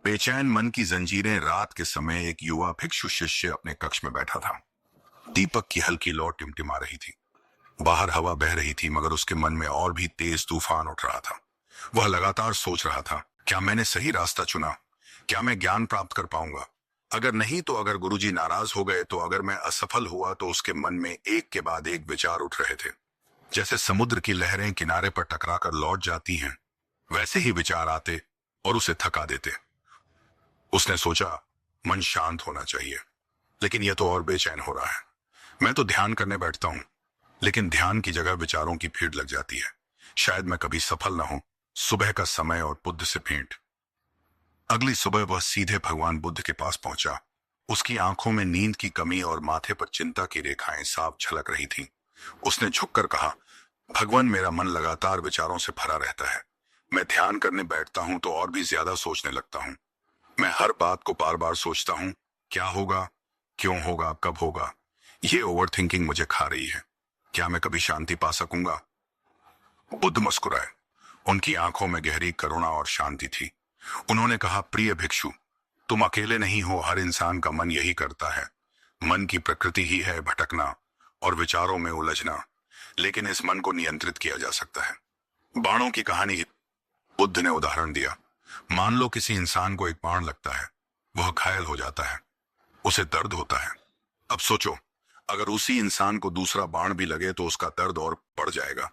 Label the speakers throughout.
Speaker 1: बेचैन मन की जंजीरें। रात के समय एक युवा भिक्षु शिष्य अपने कक्ष में बैठा था। दीपक की हल्की लौ टिमटिमा रही थी। बाहर हवा बह रही थी, मगर उसके मन में और भी तेज तूफान उठ रहा था। वह लगातार सोच रहा था, क्या मैंने सही रास्ता चुना? क्या मैं ज्ञान प्राप्त कर पाऊंगा? अगर नहीं तो अगर गुरुजी नाराज हो गए तो? अगर मैं असफल हुआ तो? उसके मन में एक के बाद एक विचार उठ रहे थे। जैसे समुद्र की लहरें किनारे पर टकराकर लौट जाती हैं, वैसे ही विचार आते और उसे थका देते। उसने सोचा, मन शांत होना चाहिए, लेकिन यह तो और बेचैन हो रहा है। मैं तो ध्यान करने बैठता हूं, लेकिन ध्यान की जगह विचारों की भीड़ लग जाती है। शायद मैं कभी सफल ना हूं। सुबह का समय और बुद्ध से भेंट। अगली सुबह वह सीधे भगवान बुद्ध के पास पहुंचा। उसकी आंखों में नींद की कमी और माथे पर चिंता की रेखाएं साफ झलक रही थीं। उसने झुककर कहा, भगवान, मेरा मन लगातार विचारों से भरा रहता है। मैं ध्यान करने बैठता हूं तो और भी ज्यादा सोचने लगता हूं। मैं हर बात को बार बार सोचता हूं, क्या होगा, क्यों होगा, कब होगा। ये ओवर थिंकिंग मुझे खा रही है। क्या मैं कभी शांति पा सकूंगा? बुद्ध मुस्कुराए। उनकी आंखों में गहरी करुणा और शांति थी। उन्होंने कहा, प्रिय भिक्षु, तुम अकेले नहीं हो। हर इंसान का मन यही करता है। मन की प्रकृति ही है भटकना और विचारों में उलझना, लेकिन इस मन को नियंत्रित किया जा सकता है। बाणों की कहानी। बुद्ध ने उदाहरण दिया। मान लो किसी इंसान को एक बाण लगता है। वह घायल हो जाता है, उसे दर्द होता है। अब सोचो, अगर उसी इंसान को दूसरा बाण भी लगे तो उसका दर्द और बढ़ जाएगा।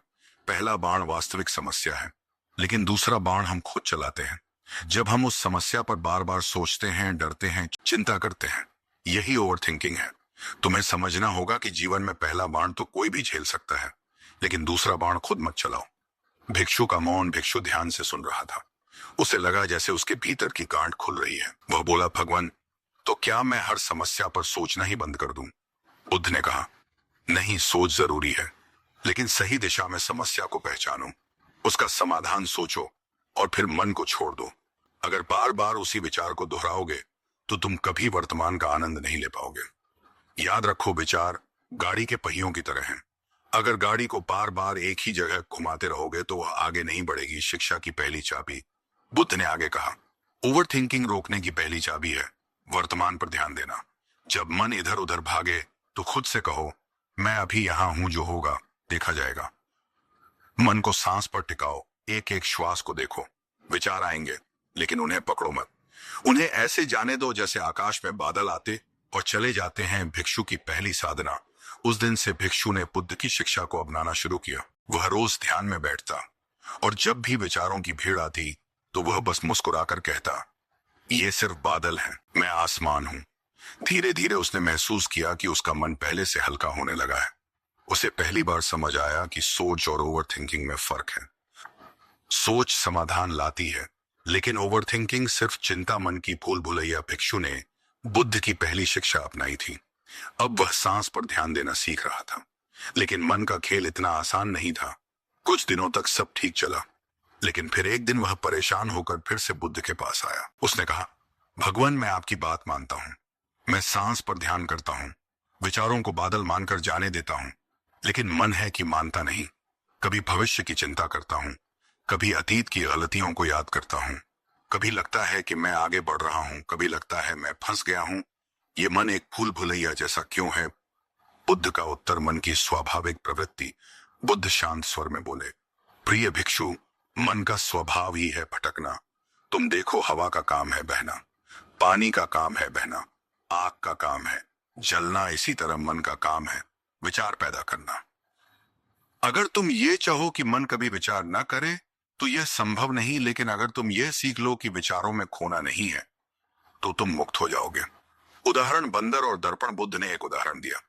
Speaker 1: पहला बाण वास्तविक समस्या है, लेकिन दूसरा बाण हम खुद चलाते हैं। जब हम उस समस्या पर बार बार सोचते हैं, डरते हैं, चिंता करते हैं, यही ओवर थिंकिंग है। तुम्हें समझना होगा कि जीवन में पहला बाण तो कोई भी झेल सकता है, लेकिन दूसरा बाण खुद मत चलाओ। भिक्षु का मौन। भिक्षु ध्यान से सुन रहा था। उसे लगा जैसे उसके भीतर की गांठ खुल रही है। वह बोला, भगवान, तो क्या मैं हर समस्या पर सोचना ही बंद कर दूं? बुद्ध ने कहा, नहीं, सोच जरूरी है, लेकिन सही दिशा में समस्या को पहचानो, उसका समाधान सोचो और फिर मन को छोड़ दो। अगर बार बार उसी विचार को दोहराओगे तो तुम कभी वर्तमान का आनंद नहीं ले पाओगे। याद रखो, विचार गाड़ी के पहियों की तरह हैं। अगर गाड़ी को बार बार एक ही जगह घुमाते रहोगे तो वह आगे नहीं बढ़ेगी। शिक्षा की पहली चाबी। बुद्ध ने आगे कहा, ओवर थिंकिंग रोकने की पहली चाबी है वर्तमान पर ध्यान देना। जब मन इधर उधर भागे तो खुद से कहो, मैं अभी यहां हूं, जो होगा देखा जाएगा। मन को सांस पर टिकाओ, एक एक श्वास को देखो। विचार आएंगे, लेकिन उन्हें पकड़ो मत। उन्हें ऐसे जाने दो जैसे आकाश में बादल आते और चले जाते हैं। भिक्षु की पहली साधना। उस दिन से भिक्षु ने बुद्ध की शिक्षा को अपनाना शुरू किया। वह रोज ध्यान में बैठता और जब भी विचारों की भीड़ आती तो वह बस मुस्कुराकर कहता, ये सिर्फ बादल हैं, मैं आसमान हूं। धीरे धीरे उसने महसूस किया कि उसका मन पहले से हल्का होने लगा है। उसे पहली बार समझ आया कि सोच और ओवर थिंकिंग में फर्क है। सोच समाधान लाती है, लेकिन ओवर थिंकिंग सिर्फ चिंता। मन की भूल भुलैया भिक्षु ने बुद्ध की पहली शिक्षा अपनाई थी। अब वह सांस पर ध्यान देना सीख रहा था, लेकिन मन का खेल इतना आसान नहीं था। कुछ दिनों तक सब ठीक चला, लेकिन फिर एक दिन वह परेशान होकर फिर से बुद्ध के पास आया। उसने कहा, भगवान, मैं आपकी बात मानता हूं। मैं सांस पर ध्यान करता हूं, विचारों को बादल मानकर जाने देता हूं, लेकिन मन है कि मानता नहीं। कभी भविष्य की चिंता करता हूं, कभी अतीत की गलतियों को याद करता हूं। कभी लगता है कि मैं आगे बढ़ रहा हूं, कभी लगता है मैं फंस गया हूं। ये मन एक भूल भुलैया जैसा क्यों है? बुद्ध का उत्तर, मन की स्वाभाविक प्रवृत्ति। बुद्ध शांत स्वर में बोले, प्रिय भिक्षु, मन का स्वभाव ही है भटकना। तुम देखो, हवा का काम है बहना, पानी का काम है बहना, आग का काम है जलना। इसी तरह मन का काम है विचार पैदा करना। अगर तुम ये चाहो कि मन कभी विचार ना करे तो यह संभव नहीं, लेकिन अगर तुम यह सीख लो कि विचारों में खोना नहीं है तो तुम मुक्त हो जाओगे। उदाहरण, बंदर और दर्पण। बुद्ध ने एक उदाहरण दिया।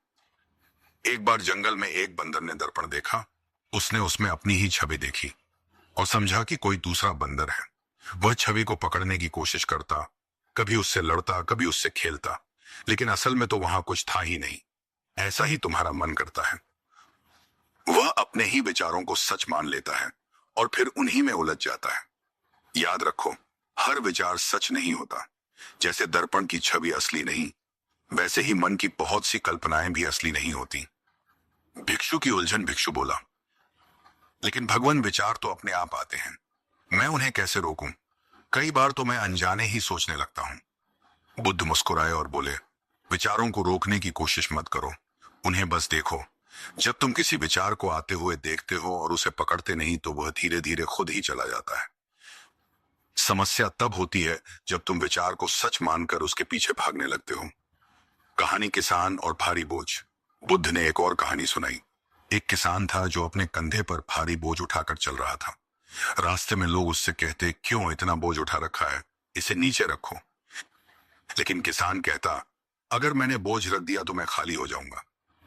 Speaker 1: एक बार जंगल में एक बंदर ने दर्पण देखा। उसने उसमें अपनी ही छवि देखी और समझा कि कोई दूसरा बंदर है। वह छवि को पकड़ने की कोशिश करता, कभी उससे लड़ता, कभी उससे खेलता, लेकिन असल में तो वहां कुछ था ही नहीं। ऐसा ही तुम्हारा मन करता है। वह अपने ही विचारों को सच मान लेता है और फिर उन्हीं में उलझ जाता है। याद रखो, हर विचार सच नहीं होता। जैसे दर्पण की छवि असली नहीं, वैसे ही मन की बहुत सी कल्पनाएं भी असली नहीं होती। भिक्षु की उलझन। भिक्षु बोला, लेकिन भगवान, विचार तो अपने आप आते हैं, मैं उन्हें कैसे रोकूं? कई बार तो मैं अनजाने ही सोचने लगता हूँ। बुद्ध मुस्कुराए और बोले, विचारों को रोकने की कोशिश मत करो, उन्हें बस देखो। जब तुम किसी विचार को आते हुए देखते हो और उसे पकड़ते नहीं तो वह धीरे धीरे खुद ही चला जाता है। समस्या तब होती है जब तुम विचार को सच मानकर उसके पीछे भागने लगते हो। कहानी किसान और भारी बोझ। बुद्ध ने एक और कहानी सुनाई। एक किसान था जो अपने कंधे पर भारी बोझ उठाकर चल रहा था। रास्ते में लोग उससे कहते, क्यों इतना बोझ उठा रखा है, इसे नीचे रखो। लेकिन किसान कहता, अगर मैंने बोझ रख दिया तो मैं खाली हो जाऊंगा,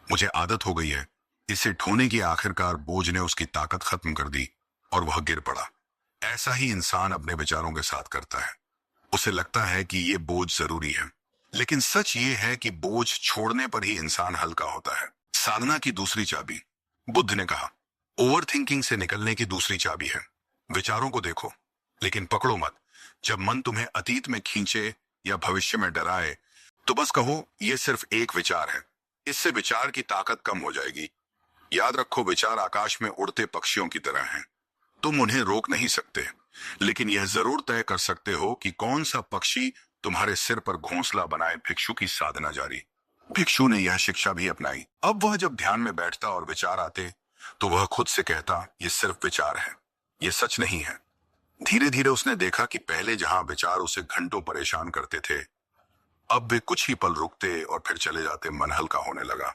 Speaker 1: मुझे आदत हो गई है। इसे ढोने की आखिरकार बोझ ने उसकी ताकत खत्म कर दी और वह गिर पड़ा। ऐसा ही इंसान अपने विचारों के साथ करता है। उसे लगता है कि ये बोझ जरूरी है, लेकिन सच ये है कि बोझ छोड़ने पर ही इंसान हल्का होता है। साधना की दूसरी चाबी। बुद्ध ने कहा, ओवर थिंकिंग से निकलने की दूसरी चाबी है, विचारों को देखो लेकिन पकड़ो मत। जब मन तुम्हें अतीत में खींचे या भविष्य में डराए तो बस कहो, यह सिर्फ एक विचार है। इससे विचार की ताकत कम हो जाएगी। याद रखो, विचार आकाश में उड़ते पक्षियों की तरह हैं। तुम उन्हें रोक नहीं सकते, लेकिन यह जरूर तय कर सकते हो कि कौन सा पक्षी तुम्हारे सिर पर घोंसला बनाए। भिक्षु की साधना जारी। भिक्षु ने यह शिक्षा भी अपनाई। अब वह जब ध्यान में बैठता और विचार आते तो वह खुद से कहता, यह सिर्फ विचार है, यह सच नहीं है। धीरे धीरे उसने देखा कि पहले जहां विचार उसे घंटों परेशान करते थे, अब वे कुछ ही पल रुकते और फिर चले जाते। मन हल्का होने लगा,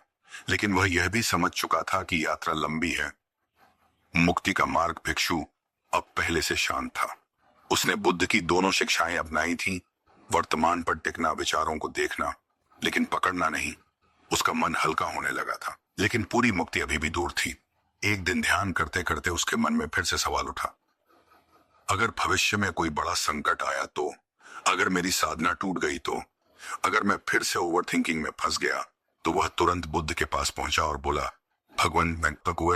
Speaker 1: लेकिन वह यह भी समझ चुका था कि यात्रा लंबी है। मुक्ति का मार्ग। भिक्षु अब पहले से शांत था। उसने बुद्ध की दोनों शिक्षाएं अपनाई थीं, वर्तमान पर टिकना, विचारों को देखना लेकिन पकड़ना नहीं। उसका मन हल्का होने लगा था, लेकिन पूरी मुक्ति अभी भी दूर थी। एक दिन ध्यान करते करते उसके मन में फिर से सवाल उठा, अगर भविष्य में कोई बड़ा संकट आया तो, अगर मेरी साधना टूट गई तो, अगर मैं फिर से ओवर थिंकिंग में फंस गया तो। वह तुरंत बुद्ध के पास पहुंचा और बोला, भगवान,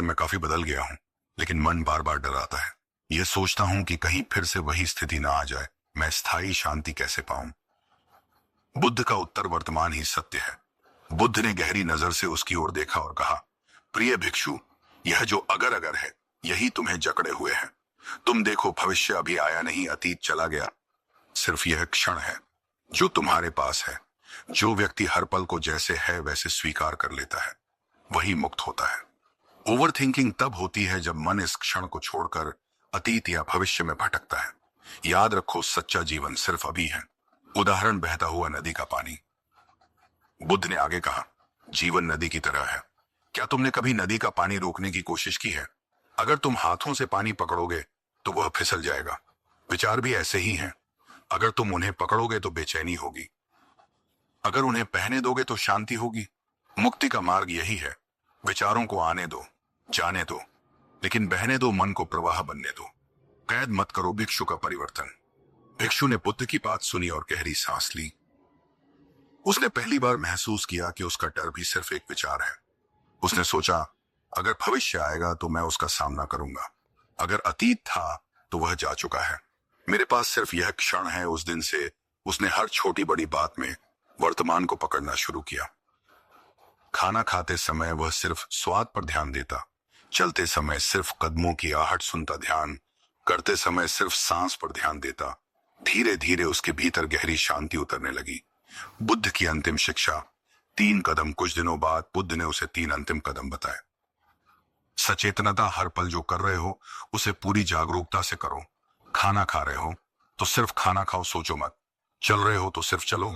Speaker 1: मैं काफी बदल गया हूं, लेकिन मन बार बार डराता है। यह सोचता हूं कि कहीं फिर से वही स्थिति ना आ जाए। मैं स्थायी शांति कैसे पाऊं? बुद्ध का उत्तर वर्तमान ही सत्य है। बुद्ध ने गहरी नजर से उसकी ओर देखा और कहा, प्रिय भिक्षु, यह जो अगर अगर है, यही तुम्हें जकड़े हुए है। तुम देखो, भविष्य अभी आया नहीं, अतीत चला गया। सिर्फ यह क्षण है जो तुम्हारे पास है। जो व्यक्ति हर पल को जैसे है वैसे स्वीकार कर लेता है, वही मुक्त होता है। ओवर थिंकिंग तब होती है जब मन इस क्षण को छोड़कर अतीत या भविष्य में भटकता है। याद रखो, सच्चा जीवन सिर्फ अभी है। उदाहरण, बहता हुआ नदी का पानी। बुद्ध ने आगे कहा, जीवन नदी की तरह है। क्या तुमने कभी नदी का पानी रोकने की कोशिश की है? अगर तुम हाथों से पानी पकड़ोगे तो वह फिसल जाएगा। विचार भी ऐसे ही हैं। अगर तुम उन्हें पकड़ोगे तो बेचैनी होगी, अगर उन्हें पहने दोगे तो शांति होगी। मुक्ति का मार्ग यही है। विचारों को आने दो, जाने दो, लेकिन बहने दो, मन को प्रवाह बनने दो। कैद मत करो भिक्षु का परिवर्तन। भिक्षु ने बुद्ध की बात सुनी और गहरी सांस ली। उसने पहली बार महसूस किया कि उसका डर भी सिर्फ एक विचार है। उसने सोचा, अगर भविष्य आएगा तो मैं उसका सामना करूंगा। अगर अतीत था तो वह जा चुका है। मेरे पास सिर्फ यह क्षण है। उस दिन से उसने हर छोटी बड़ी बात में वर्तमान को पकड़ना शुरू किया। खाना खाते समय वह सिर्फ स्वाद पर ध्यान देता, चलते समय सिर्फ कदमों की आहट सुनता, ध्यान करते समय सिर्फ सांस पर ध्यान देता। धीरे धीरे उसके भीतर गहरी शांति उतरने लगी। बुद्ध की अंतिम शिक्षा, 3 कदम। कुछ दिनों बाद बुद्ध ने उसे 3 अंतिम कदम बताए। सचेतनता, हर पल जो कर रहे हो उसे पूरी जागरूकता से करो। खाना खा रहे हो तो सिर्फ खाना खाओ, सोचो मत। चल रहे हो तो सिर्फ चलो,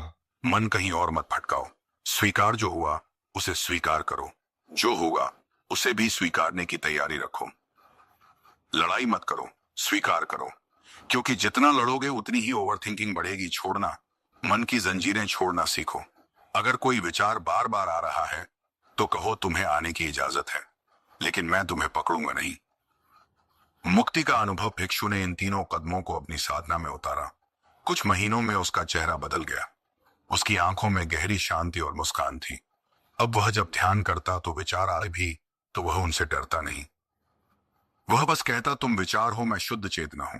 Speaker 1: मन कहीं और मत भटकाओ। स्वीकार जो हुआ उसे स्वीकार करो, जो होगा उसे भी स्वीकारने की तैयारी रखो। लड़ाई मत करो, स्वीकार करो, क्योंकि जितना लड़ोगे उतनी ही ओवरथिंकिंग बढ़ेगी। छोड़ना, मन की जंजीरें छोड़ना सीखो। अगर कोई विचार बार बार आ रहा है तो कहो, तुम्हें आने की इजाजत है, लेकिन मैं तुम्हें पकड़ूंगा नहीं। मुक्ति का अनुभव। भिक्षु ने इन 3 कदमों को अपनी साधना में उतारा। कुछ महीनों में उसका चेहरा बदल गया। उसकी आंखों में गहरी शांति और मुस्कान थी। अब वह जब ध्यान करता तो विचार आए भी तो वह उनसे डरता नहीं। वह बस कहता, तुम विचार हो, मैं शुद्ध चेतना हूं।